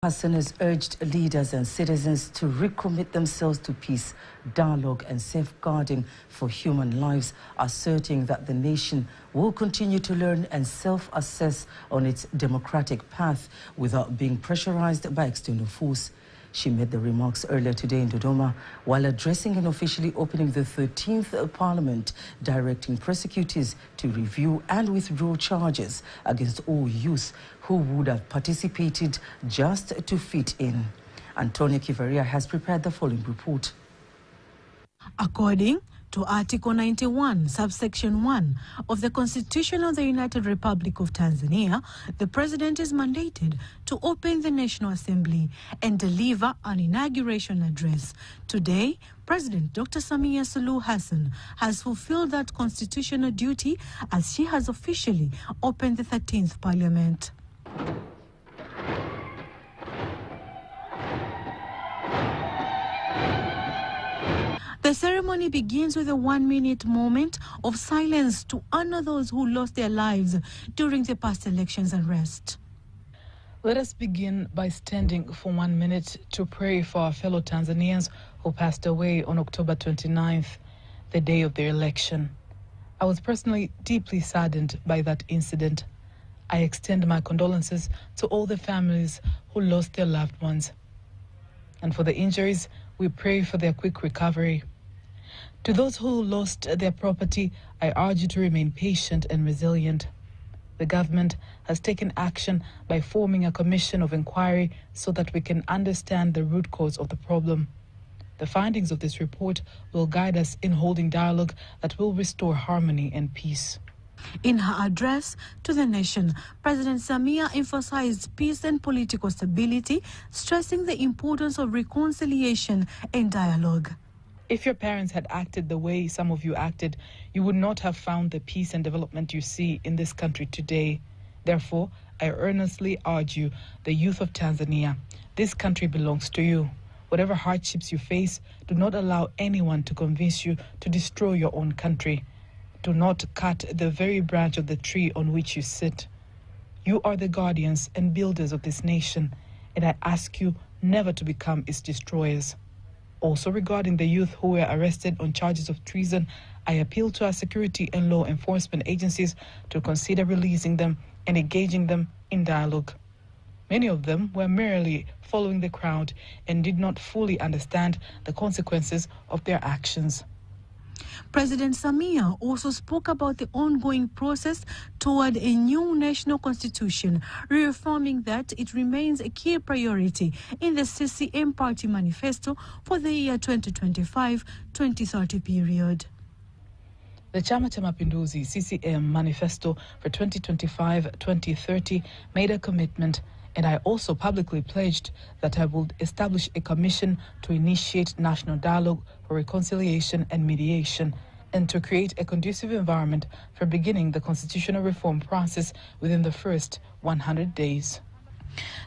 Hassan has urged leaders and citizens to recommit themselves to peace, dialogue and safeguarding for human lives, asserting that the nation will continue to learn and self-assess on its democratic path without being pressurized by external force. She made the remarks earlier today in Dodoma while addressing and officially opening the 13th Parliament, directing prosecutors to review and withdraw charges against all youth who would have participated just to fit in. Antonia Kivaria has prepared the following report. According to Article 91, subsection 1 of the Constitution of the United Republic of Tanzania, the President is mandated to open the National Assembly and deliver an inauguration address. Today, President Dr. Samia Suluhu Hassan has fulfilled that constitutional duty as she has officially opened the 13th Parliament. The ceremony begins with a 1-minute moment of silence to honor those who lost their lives during the past elections and rest. Let us begin by standing for 1 minute to pray for our fellow Tanzanians who passed away on October 29th, the day of their election. I was personally deeply saddened by that incident. I extend my condolences to all the families who lost their loved ones. And for the injuries, we pray for their quick recovery. To those who lost their property, I urge you to remain patient and resilient. The government has taken action by forming a commission of inquiry so that we can understand the root cause of the problem. The findings of this report will guide us in holding dialogue that will restore harmony and peace. In her address to the nation, President Samia emphasized peace and political stability, stressing the importance of reconciliation and dialogue. If your parents had acted the way some of you acted, you would not have found the peace and development you see in this country today. Therefore, I earnestly urge you, the youth of Tanzania, this country belongs to you. Whatever hardships you face, do not allow anyone to convince you to destroy your own country. Do not cut the very branch of the tree on which you sit. You are the guardians and builders of this nation, and I ask you never to become its destroyers. Also, regarding the youth who were arrested on charges of treason, I appeal to our security and law enforcement agencies to consider releasing them and engaging them in dialogue. Many of them were merely following the crowd and did not fully understand the consequences of their actions. President Samia also spoke about the ongoing process toward a new national constitution, reaffirming that it remains a key priority in the CCM party manifesto for the year 2025-2030 period. The Chama Cha Mapinduzi CCM manifesto for 2025-2030 made a commitment, and I also publicly pledged that I would establish a commission to initiate national dialogue for reconciliation and mediation, and to create a conducive environment for beginning the constitutional reform process within the first 100 days.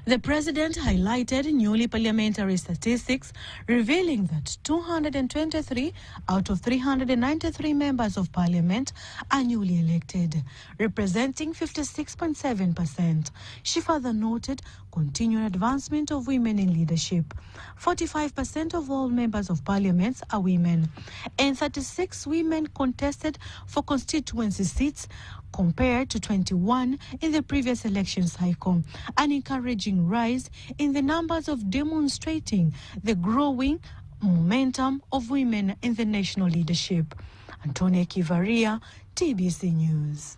The president highlighted newly parliamentary statistics revealing that 223 out of 393 members of parliament are newly elected, representing 56.7%. She further noted continued advancement of women in leadership. 45% of all members of parliament are women, and 36 women contested for constituency seats, compared to 21 in the previous election cycle, an encouraging rise in the numbers of demonstrating the growing momentum of women in the national leadership. Antonia Kivaria, TBC News.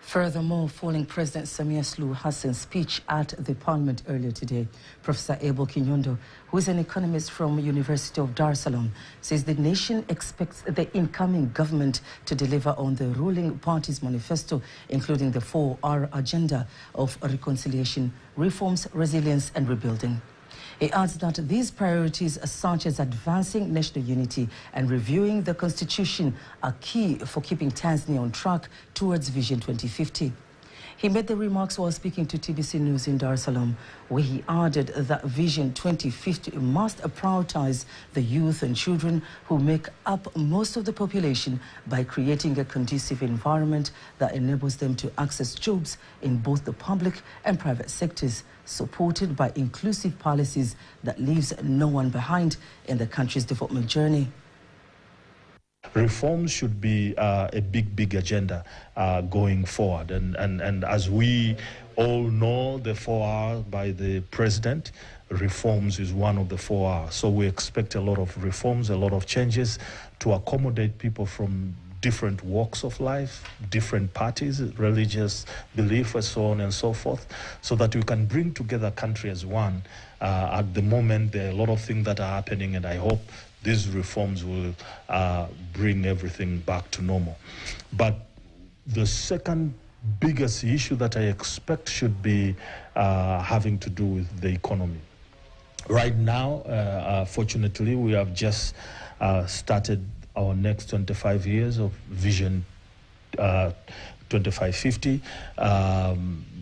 Furthermore, following President Samia Suluhu Hassan's speech at the Parliament earlier today, Professor Abel Kinyondo, who is an economist from University of Dar es Salaam, says the nation expects the incoming government to deliver on the ruling party's manifesto, including the 4R agenda of reconciliation, reforms, resilience and rebuilding. He adds that these priorities, such as advancing national unity and reviewing the constitution, are key for keeping Tanzania on track towards Vision 2050. He made the remarks while speaking to TBC News in Dar es Salaam, where he added that Vision 2050 must prioritize the youth and children who make up most of the population by creating a conducive environment that enables them to access jobs in both the public and private sectors, supported by inclusive policies that leaves no one behind in the country's development journey. Reforms should be a big agenda going forward. And as we all know, the 4 R's by the president, reforms is one of the 4 R's. So we expect a lot of reforms, a lot of changes to accommodate people from different walks of life, different parties, religious belief, and so on and so forth, so that we can bring together country as one. At the moment, there are a lot of things that are happening, and I hope these reforms will bring everything back to normal. But the second biggest issue that I expect should be having to do with the economy. Right now, fortunately, we have just started our next 25 years of Vision 2550.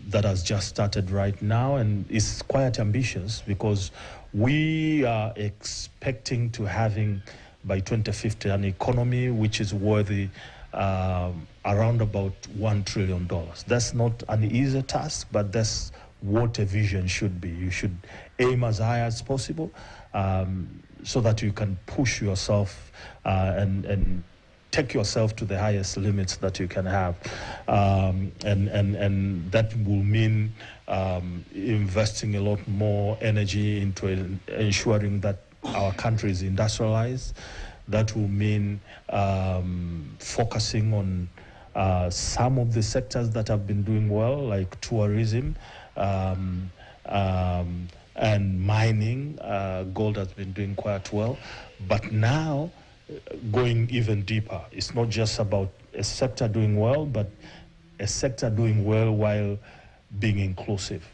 That has just started right now, and it's quite ambitious because we are expecting to having by 2050 an economy which is worthy around about $1 trillion. That's not an easy task, but that's what a vision should be. You should aim as high as possible so that you can push yourself and take yourself to the highest limits that you can have. And that will mean investing a lot more energy into ensuring that our country is industrialized. That will mean focusing on some of the sectors that have been doing well, like tourism and mining. Gold has been doing quite well. But now, going even deeper, it's not just about a sector doing well, but a sector doing well while being inclusive.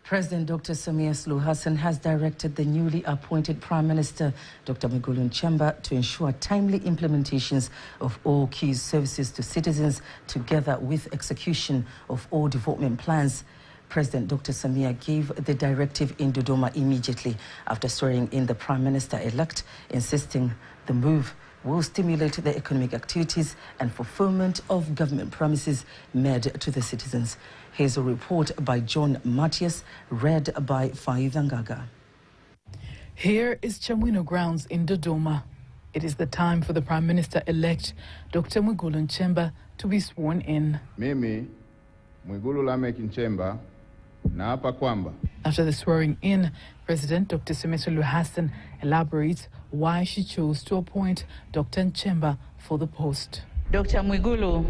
President Dr. Samia Suluhu Hassan has directed the newly appointed Prime Minister, Dr. Mwigulu Nchemba, to ensure timely implementations of all key services to citizens, together with execution of all development plans. President Dr. Samia gave the directive in Dodoma immediately after swearing in the Prime Minister-elect, insisting the move will stimulate the economic activities and fulfillment of government promises made to the citizens. Here's a report by John Matthias, read by Faida Ngaga. Here is Chamwino Grounds in Dodoma. It is the time for the Prime Minister-elect, Dr. Mwigulu Nchemba, to be sworn in. Mimi, Mwigulu Lameck Nchemba, naapa kwamba. After the swearing in, President Dr. Samia Suluhu Hassan elaborates why she chose to appoint Dr. Nchemba for the post. Dr. Mwigulu,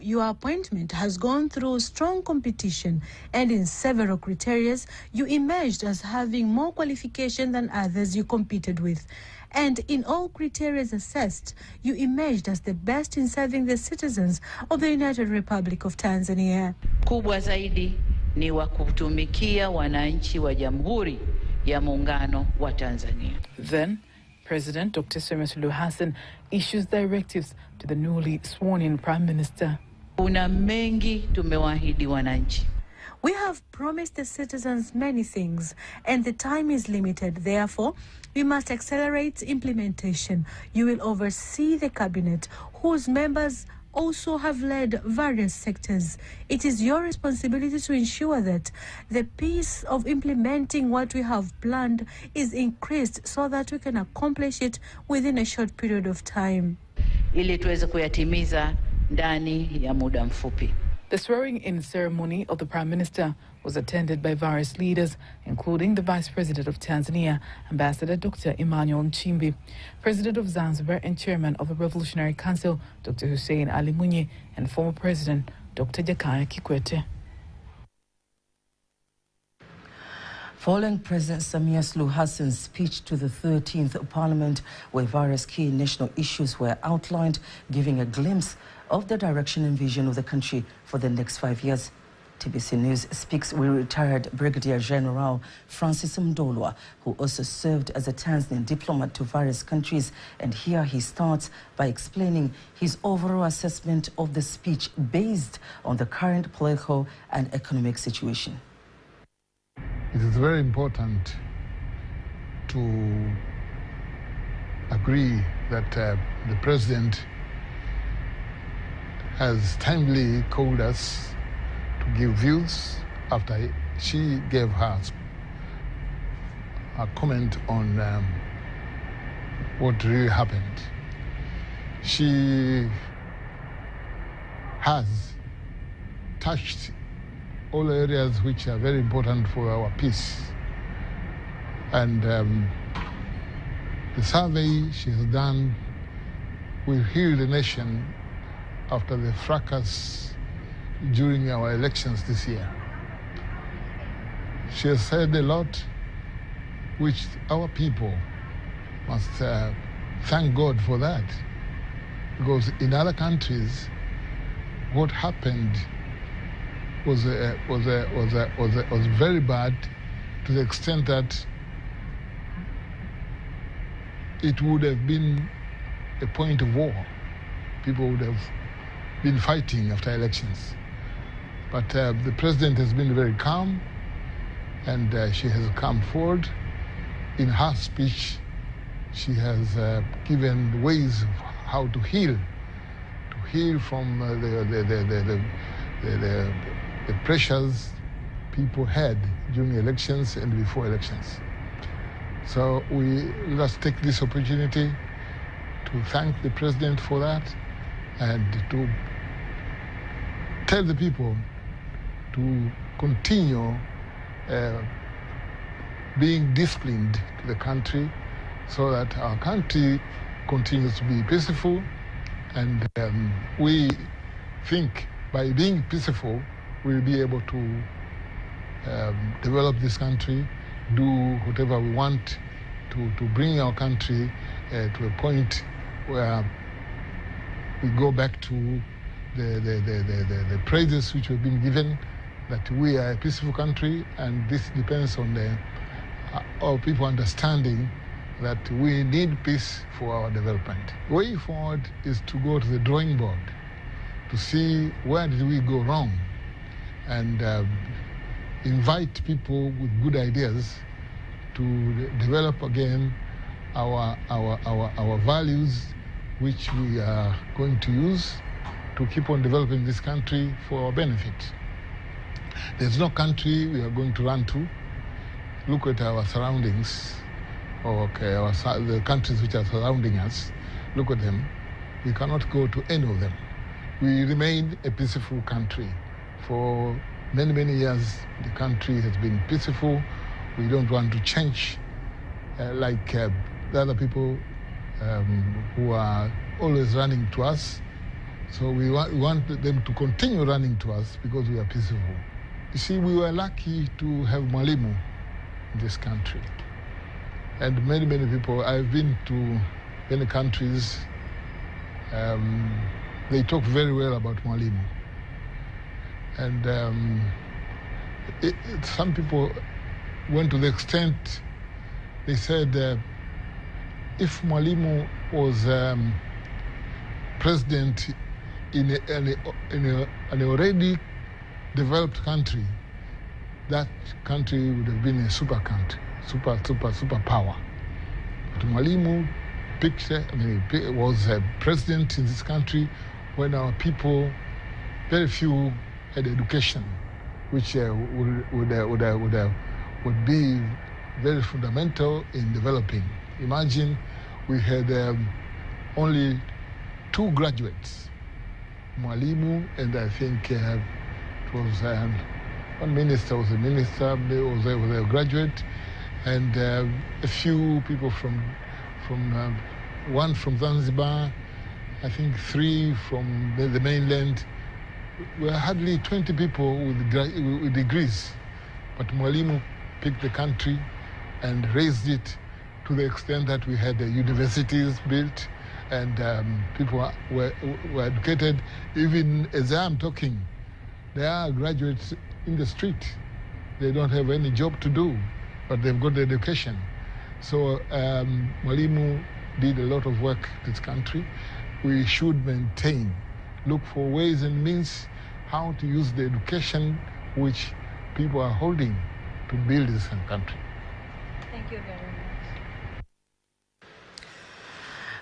your appointment has gone through strong competition, and in several criteria, you emerged as having more qualification than others you competed with. And in all criteria assessed, you emerged as the best in serving the citizens of the United Republic of Tanzania. Kubwa zaidi ni wa kutumikia wananchi wa Jamhuri ya Muungano wa Tanzania. Then, President Dr. Samia Suluhu Hassan issues directives to the newly sworn-in Prime Minister. Kuna mengi tumewaahidi wananchi. We have promised the citizens many things, and the time is limited. Therefore, we must accelerate implementation. You will oversee the cabinet, whose members also have led various sectors. It is your responsibility to ensure that the pace of implementing what we have planned is increased so that we can accomplish it within a short period of time. Ili tuweze kuyatimiza ndani ya muda mfupi. The swearing-in ceremony of the Prime Minister was attended by various leaders, including the Vice President of Tanzania, Ambassador Dr. Emmanuel Nchimbi, President of Zanzibar and Chairman of the Revolutionary Council, Dr. Hussein Ali Mwinyi, and former President Dr. Jakaya Kikwete. Following President Samia Suluhu Hassan's speech to the 13th Parliament, where various key national issues were outlined, giving a glimpse of the direction and vision of the country for the next 5 years, TBC News speaks with retired Brigadier General Francis Mdolwa, who also served as a Tanzanian diplomat to various countries. And here he starts by explaining his overall assessment of the speech based on the current political and economic situation. It is very important to agree that the President has timely called us to give views after she gave her comment on what really happened. She has touched all areas which are very important for our peace. And the survey she has done will heal the nation after the fracas during our elections this year. She has said a lot which our people must thank God for that, because in other countries what happened was very bad, to the extent that it would have been a point of war. People would have been fighting after elections. But the President has been very calm, and she has come forward. In her speech, she has given ways of how to heal from the pressures people had during elections and before elections. So let us take this opportunity to thank the President for that, and to tell the people to continue being disciplined to the country, so that our country continues to be peaceful. And we think by being peaceful, we'll be able to develop this country, do whatever we want to bring our country to a point where we go back to the praises which we've been given, that we are a peaceful country. And this depends on our people understanding that we need peace for our development. The way forward is to go to the drawing board to see where did we go wrong, and invite people with good ideas to develop again our values, which we are going to use to keep on developing this country for our benefit. There's no country we are going to run to. Look at our surroundings, the countries which are surrounding us. Look at them. We cannot go to any of them. We remain a peaceful country. For many, many years, the country has been peaceful. We don't want to change like the other people who are always running to us. So we want them to continue running to us because we are peaceful. You see, we were lucky to have Mwalimu in this country. And many, many people, I've been to many countries, they talk very well about Mwalimu. And some people went to the extent, they said, if Mwalimu was president in an already developed country, that country would have been a super country, super power. But Mwalimu was a president in this country when our people, very few had education, which would be very fundamental in developing. Imagine we had only 2 graduates, Mwalimu, and I think it was one minister was a minister, was a graduate, and a few people from one from Zanzibar, I think 3 from the mainland. We were hardly 20 people with degrees, but Mwalimu picked the country and raised it to the extent that we had universities built, and people were educated. Even as I'm talking, there are graduates in the street. They don't have any job to do, but they've got the education. So Mwalimu did a lot of work in this country. We should maintain, look for ways and means how to use the education which people are holding to build this country. Thank you very much.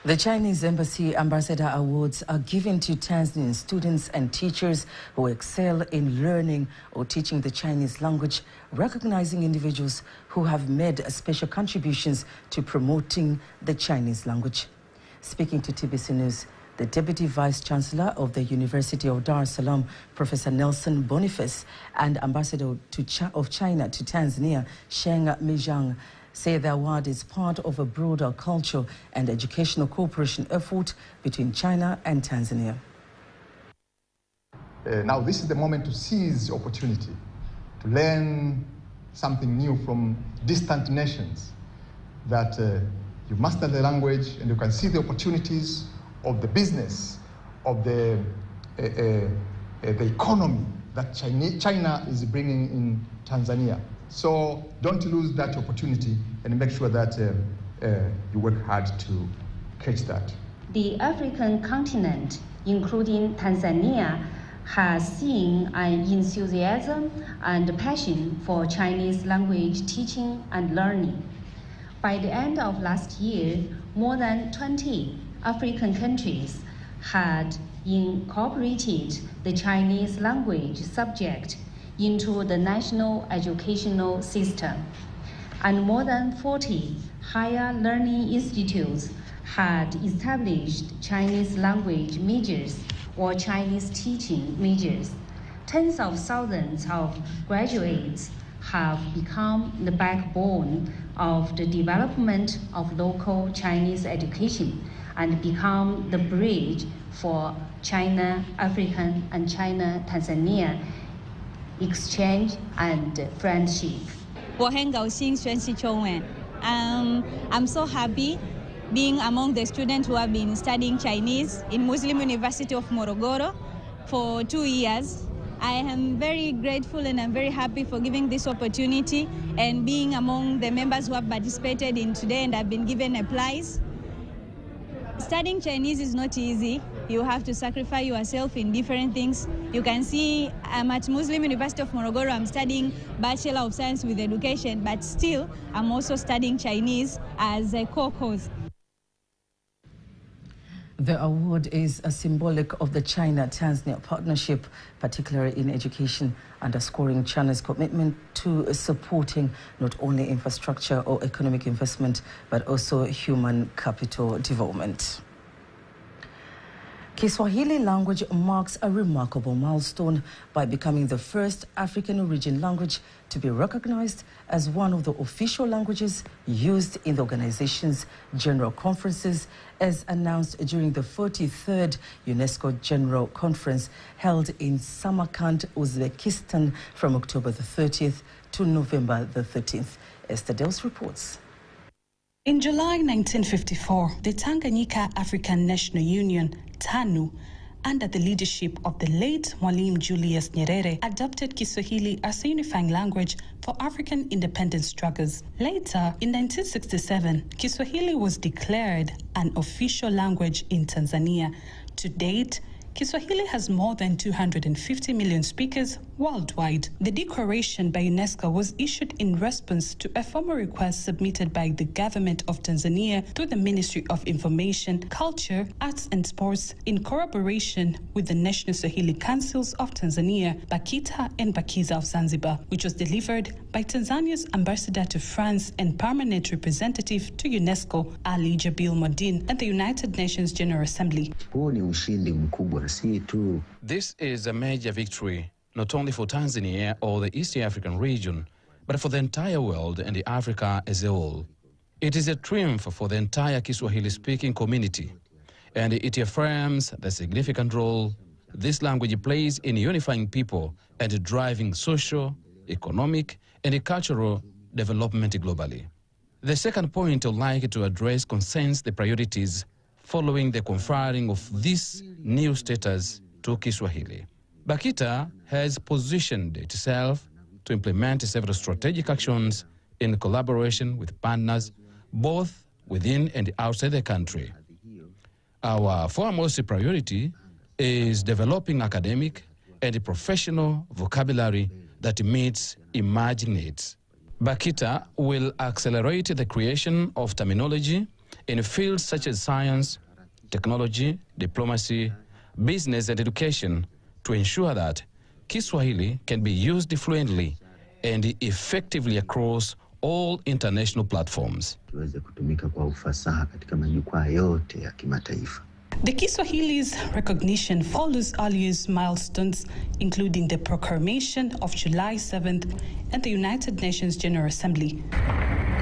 The Chinese Embassy Ambassador Awards are given to Tanzanian students and teachers who excel in learning or teaching the Chinese language, recognizing individuals who have made special contributions to promoting the Chinese language. Speaking to TBC News, the Deputy Vice-Chancellor of the University of Dar es Salaam, Professor Nelson Boniface, and Ambassador of China to Tanzania, Sheng Mijang, say the award is part of a broader cultural and educational cooperation effort between China and Tanzania. Now this is the moment to seize the opportunity, to learn something new from distant nations, that you master the language and you can see the opportunities of the business, of the economy that China is bringing in Tanzania. So don't lose that opportunity and make sure that you work hard to catch that. The African continent, including Tanzania, has seen an enthusiasm and passion for Chinese language teaching and learning. By the end of last year, more than 20 African countries had incorporated the Chinese language subject into the national educational system, and more than 40 higher learning institutes had established Chinese language majors or Chinese teaching majors. Tens of thousands of graduates have become the backbone of the development of local Chinese education and become the bridge for China-African and China-Tanzania exchange and friendship. I'm so happy being among the students who have been studying Chinese in Muslim University of Morogoro for 2 years. I am very grateful and I'm very happy for giving this opportunity and being among the members who have participated in today and have been given a prize. Studying Chinese is not easy. You have to sacrifice yourself in different things. You can see I'm at Muslim University of Morogoro. I'm studying Bachelor of Science with Education, but still I'm also studying Chinese as a co-course. The award is a symbolic of the China-Tanzania partnership, particularly in education, underscoring China's commitment to supporting not only infrastructure or economic investment, but also human capital development. Kiswahili language marks a remarkable milestone by becoming the first African origin language to be recognized as one of the official languages used in the organization's general conferences, as announced during the 43rd UNESCO General Conference held in Samarkand, Uzbekistan from October the 30th to November the 13th. Esther Dels reports. In July 1954, the Tanganyika African National Union, TANU, under the leadership of the late Mwalimu Julius Nyerere, adopted Kiswahili as a unifying language for African independence struggles. Later, in 1967, Kiswahili was declared an official language in Tanzania. To date, Kiswahili has more than 250 million speakers worldwide. The declaration by UNESCO was issued in response to a formal request submitted by the government of Tanzania through the Ministry of Information, Culture, Arts and Sports in collaboration with the National Swahili Councils of Tanzania, BAKITA and BAKIZA of Zanzibar, which was delivered by Tanzania's ambassador to France and permanent representative to UNESCO, Ali Jabil Modin, at the United Nations General Assembly. This is a major victory, not only for Tanzania or the East African region, but for the entire world and Africa as a whole. It is a triumph for the entire Kiswahili-speaking community, and it affirms the significant role this language plays in unifying people and driving social, economic, and cultural development globally. The second point I'd like to address concerns the priorities following the conferring of this new status to Kiswahili. Bakita has positioned itself to implement several strategic actions in collaboration with partners both within and outside the country. Our foremost priority is developing academic and professional vocabulary that meets emerging needs. Bakita will accelerate the creation of terminology in fields such as science, technology, diplomacy, business and education to ensure that Kiswahili can be used fluently and effectively across all international platforms. The Kiswahili's recognition follows earlier milestones, including the proclamation of July 7th and the United Nations General Assembly.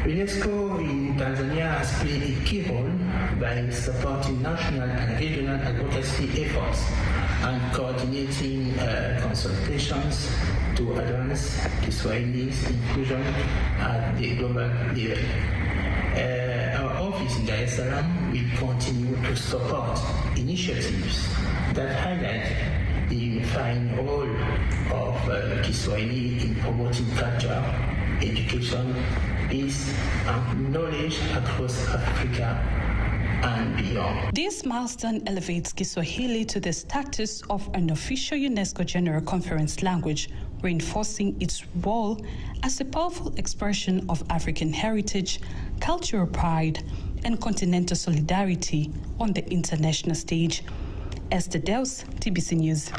UNESCO in Tanzania has played a key role by supporting national and regional advocacy efforts and coordinating consultations to advance Kiswahili's inclusion at the global level. Our office in Dar es Salaam will continue to support initiatives that highlight the unifying role of Kiswahili in promoting culture, education, peace, and knowledge across Africa and beyond. This milestone elevates Kiswahili to the status of an official UNESCO General Conference language, reinforcing its role as a powerful expression of African heritage, cultural pride, and continental solidarity on the international stage. Esther Deus, TBC News.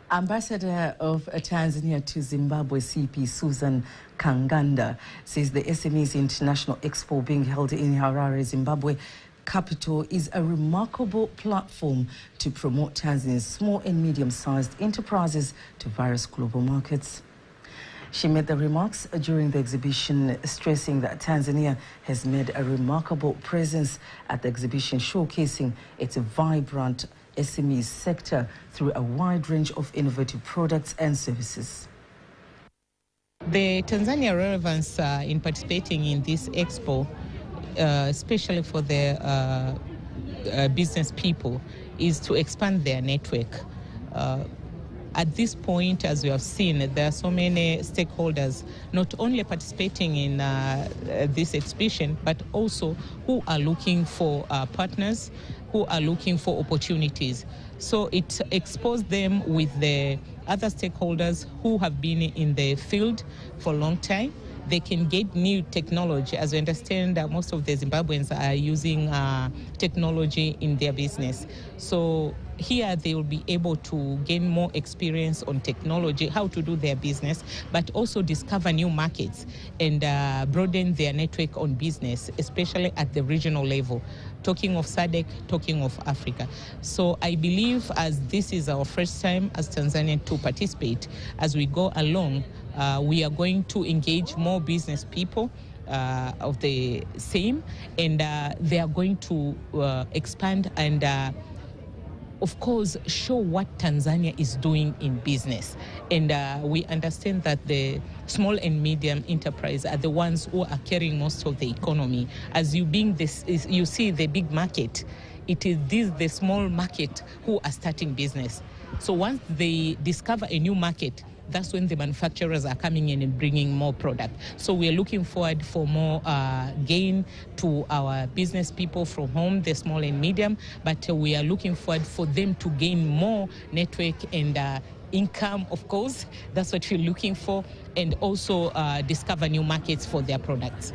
Ambassador of Tanzania to Zimbabwe, CP Susan Kanganda, says the SMEs International Expo being held in Harare, Zimbabwe capital is a remarkable platform to promote Tanzania's small and medium-sized enterprises to various global markets. She made the remarks during the exhibition, stressing that Tanzania has made a remarkable presence at the exhibition, showcasing its vibrant SME sector through a wide range of innovative products and services. The Tanzania relevance in participating in this expo, especially for the business people, is to expand their network. At this point, as we have seen, there are so many stakeholders not only participating in this exhibition, but also who are looking for partners, who are looking for opportunities. So it exposed them with the other stakeholders who have been in the field for a long time. They can get new technology. As we understand, most of the Zimbabweans are using technology in their business. So here they will be able to gain more experience on technology, how to do their business, but also discover new markets and broaden their network on business, especially at the regional level. Talking of SADC, talking of Africa. So I believe as this is our first time as Tanzania to participate, as we go along, we are going to engage more business people of the same, and they are going to expand and of course, show what Tanzania is doing in business. And we understand that the small and medium enterprise are the ones who are carrying most of the economy. As you being this, you see the big market, it is the small market who are starting business. So once they discover a new market, that's when the manufacturers are coming in and bringing more product. So we are looking forward for more gain to our business people from home, the small and medium, but we are looking forward for them to gain more network and income, of course. That's what we're looking for, and also discover new markets for their products.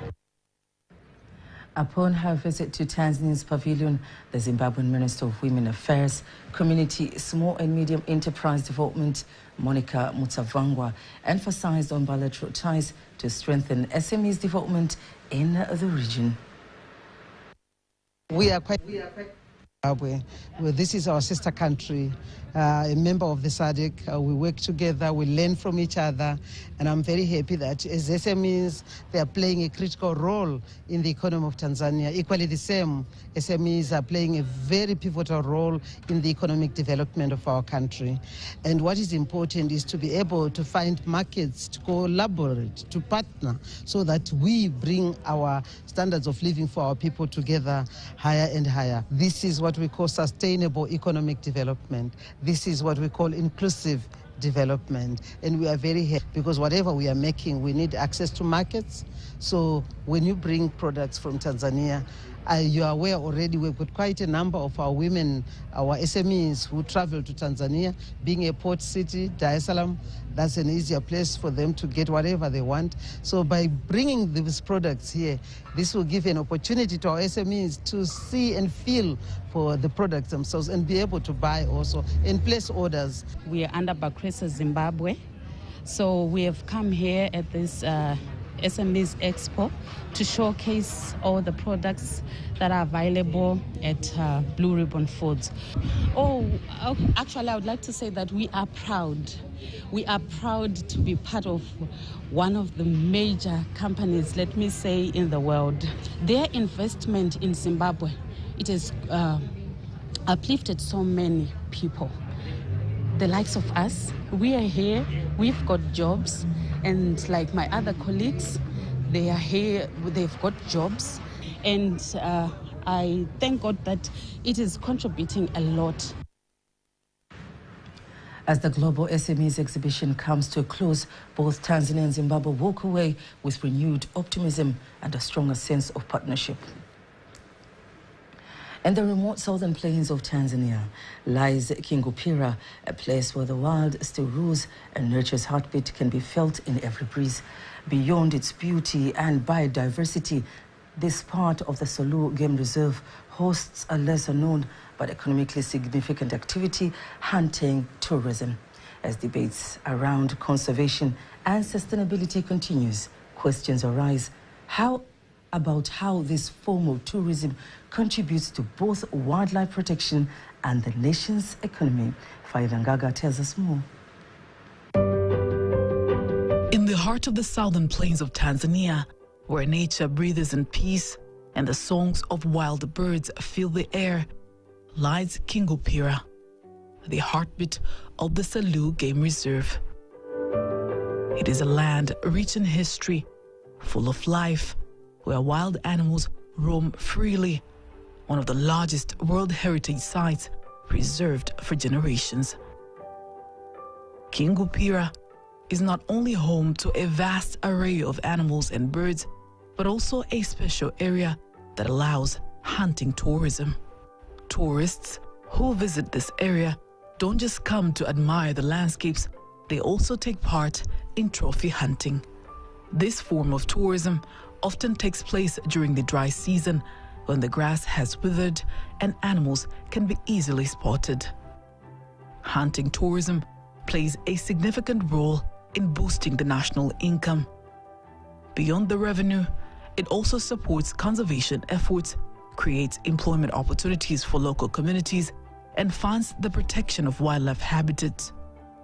Upon her visit to Tanzania's pavilion, the Zimbabwean Minister of Women Affairs, Community, Small and Medium Enterprise Development, Monica Mutsavangwa, emphasized on bilateral ties to strengthen SMEs development in the region. We are quite Zimbabwe. This is our sister country, a member of the SADC. We work together, we learn from each other, and I'm very happy that as SMEs, they are playing a critical role in the economy of Tanzania. Equally the same, SMEs are playing a very pivotal role in the economic development of our country. And what is important is to be able to find markets, to collaborate, to partner, so that we bring our standards of living for our people together higher and higher. This is what what we call sustainable economic development. This is what we call inclusive development. And we are very happy because whatever we are making, we need access to markets. So when you bring products from Tanzania, you are aware already we've got quite a number of our women, our SMEs who travel to Tanzania. Being a port city, Dar es Salaam, that's an easier place for them to get whatever they want. So by bringing these products here, this will give an opportunity to our SMEs to see and feel for the products themselves and be able to buy also and place orders. We are under BACRESA Zimbabwe. So we have come here at this SMEs Expo to showcase all the products that are available at Blue Ribbon Foods. Actually, I would like to say that we are proud. We are proud to be part of one of the major companies, let me say, in the world. Their investment in Zimbabwe, it has uplifted so many people. The likes of us, we are here, we've got jobs, and like my other colleagues, they are here, they've got jobs, and I thank God that it is contributing a lot. As the Global SMEs exhibition comes to a close, both Tanzania and Zimbabwe walk away with renewed optimism and a stronger sense of partnership. In the remote southern plains of Tanzania lies Kingupira, a place where the wild still rules and nature's heartbeat can be felt in every breeze. Beyond its beauty and biodiversity, this part of the Selous Game Reserve hosts a lesser-known but economically significant activity, hunting tourism. As debates around conservation and sustainability continues, questions arise about how this form of tourism contributes to both wildlife protection and the nation's economy. Faida Ngaga tells us more. In the heart of the southern plains of Tanzania, where nature breathes in peace and the songs of wild birds fill the air, lies Kingupira, the heartbeat of the Selous Game Reserve. It is a land rich in history, full of life, where wild animals roam freely, one of the largest World Heritage Sites preserved for generations. Kingupira is not only home to a vast array of animals and birds, but also a special area that allows hunting tourism. Tourists who visit this area don't just come to admire the landscapes, they also take part in trophy hunting. This form of tourism often takes place during the dry season when the grass has withered and animals can be easily spotted. Hunting tourism plays a significant role in boosting the national income. Beyond the revenue, it also supports conservation efforts, creates employment opportunities for local communities, and funds the protection of wildlife habitats.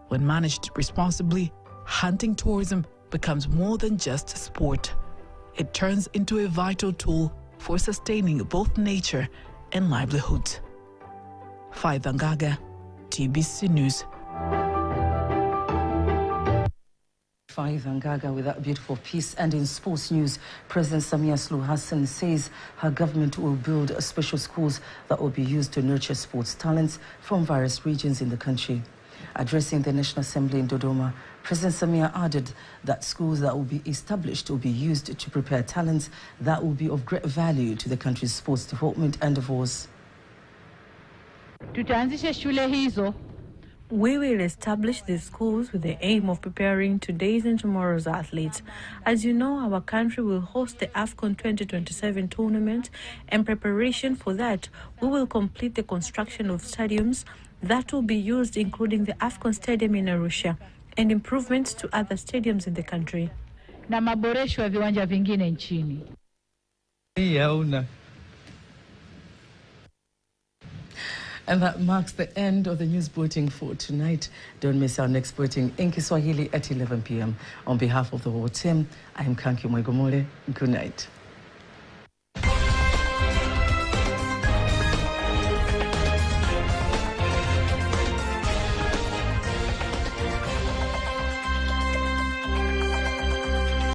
When managed responsibly, hunting tourism becomes more than just sport. It turns into a vital tool for sustaining both nature and livelihood. Faida Ngaga, TBC News. Faida Ngaga with that beautiful piece. And in sports news, President Samia Suluhu Hassan says her government will build special schools that will be used to nurture sports talents from various regions in the country. Addressing the National Assembly in Dodoma, President Samia added that schools that will be established will be used to prepare talents that will be of great value to the country's sports development endeavors. Tutaanzisha shule hizo. We will establish these schools with the aim of preparing today's and tomorrow's athletes. As you know, our country will host the AFCON 2027 tournament. In preparation for that, we will complete the construction of stadiums that will be used, including the AFCON Stadium in Arusha, and improvements to other stadiums in the country. Na maboresho ya viwanja vingine nchini. And that marks the end of the news bulletin for tonight. Don't miss our next bulletin in Kiswahili at 11 p.m. On behalf of the whole team, I am Kanki Mwegomole. Good night.